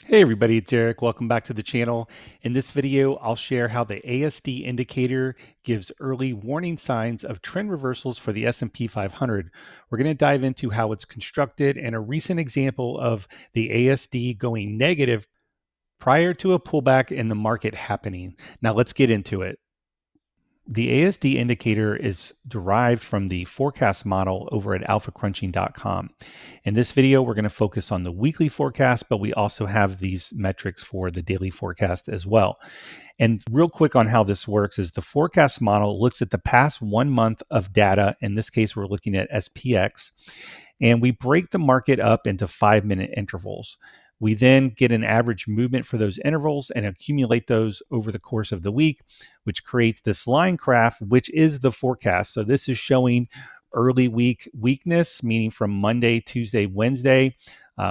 Hey everybody, it's Eric. Welcome back to the channel. In this video, I'll share how the ASD indicator gives early warning signs of trend reversals for the S&P 500. We're going to dive into how it's constructed and a recent example of the ASD going negative prior to a pullback in the market happening. Now let's get into it. The ASD indicator is derived from the forecast model over at alphacrunching.com. In this video, we're going to focus on the weekly forecast, but we also have these metrics for the daily forecast as well. And real quick on how this works is the forecast model looks at the past 1 month of data. In this case, we're looking at SPX, and we break the market up into 5-minute intervals. We then get an average movement for those intervals and accumulate those over the course of the week, which creates this line graph, which is the forecast. So this is showing early week weakness, meaning from Monday, Tuesday, Wednesday.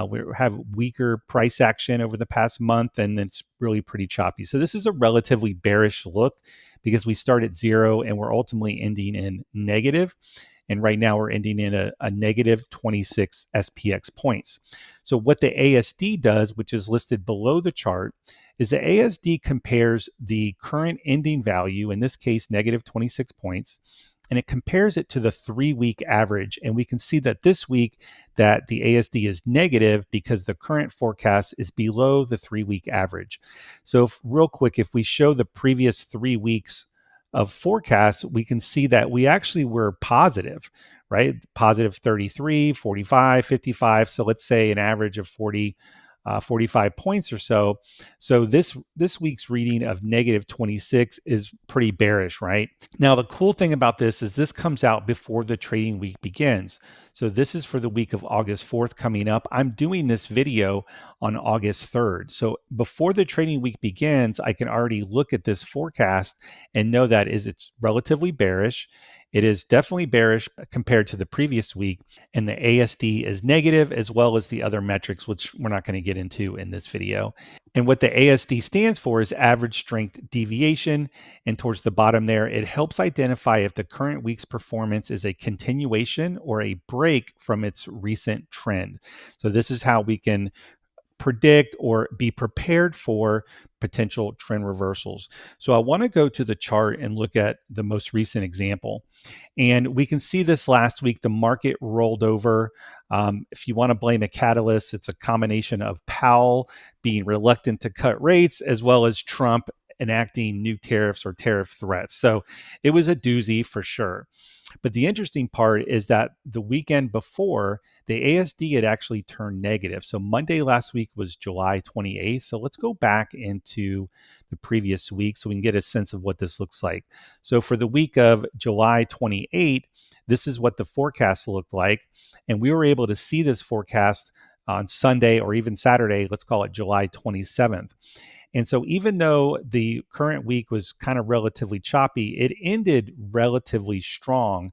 We have weaker price action over the past month, and it's really pretty choppy. So this is a relatively bearish look because we start at 0 and we're ultimately ending in negative. And right now we're ending in a negative 26 SPX points. So what the ASD does, which is listed below the chart, is the ASD compares the current ending value, in this case, negative 26 points, and it compares it to the 3-week average. And we can see that this week that the ASD is negative because the current forecast is below the 3-week average. So real quick, if we show the previous 3 weeks of forecasts, we can see that we actually were positive, right? Positive 33, 45, 55. So let's say an average of 45 points or so. So this week's reading of negative 26 is pretty bearish, right? Now, the cool thing about this is this comes out before the trading week begins. So this is for the week of August 4th coming up. I'm doing this video on August 3rd. So before the trading week begins, I can already look at this forecast and know that it's relatively bearish. It is definitely bearish compared to the previous week, and the ASD is negative as well as the other metrics, which we're not going to get into in this video. And what the ASD stands for is average strength deviation. And towards the bottom there, it helps identify if the current week's performance is a continuation or a break from its recent trend. So this is how we can predict or be prepared for potential trend reversals. So I want to go to the chart and look at the most recent example. And we can see this last week, the market rolled over. If you want to blame a catalyst, it's a combination of Powell being reluctant to cut rates as well as Trump enacting new tariffs or tariff threats. So it was a doozy for sure. But the interesting part is that the weekend before, the ASD had actually turned negative. So Monday last week was July 28th. So let's go back into the previous week so we can get a sense of what this looks like. So for the week of July 28th, this is what the forecast looked like. And we were able to see this forecast on Sunday or even Saturday, let's call it July 27th. And so even though the current week was kind of relatively choppy, it ended relatively strong,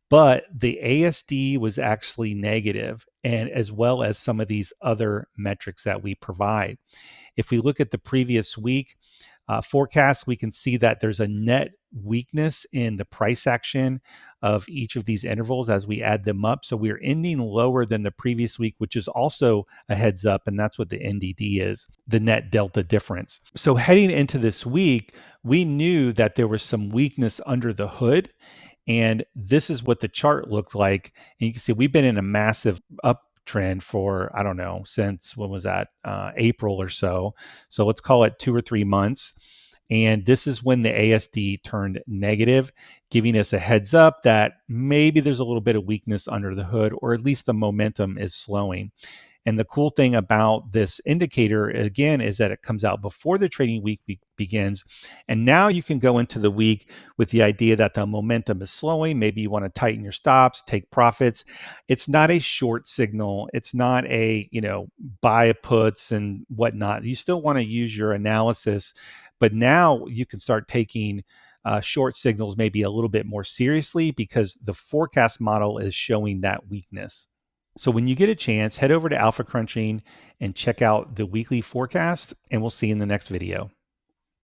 but the ASD was actually negative, and as well as some of these other metrics that we provide. If we look at the previous week forecast, we can see that there's a net weakness in the price action of each of these intervals as we add them up. So we're ending lower than the previous week, which is also a heads up, and that's what the NDD is, the net delta difference. So heading into this week, we knew that there was some weakness under the hood, and this is what the chart looked like. And you can see we've been in a massive uptrend for, I don't know, since when was that? April or so. So let's call it 2 or 3 months. And this is when the ASD turned negative, giving us a heads up that maybe there's a little bit of weakness under the hood, or at least the momentum is slowing. And the cool thing about this indicator, again, is that it comes out before the trading week begins. And now you can go into the week with the idea that the momentum is slowing. Maybe you want to tighten your stops, take profits. It's not a short signal. It's not a, buy puts and whatnot. You still want to use your analysis, but now you can start taking short signals maybe a little bit more seriously because the forecast model is showing that weakness. So when you get a chance, head over to Alpha Crunching and check out the weekly forecast, and we'll see you in the next video.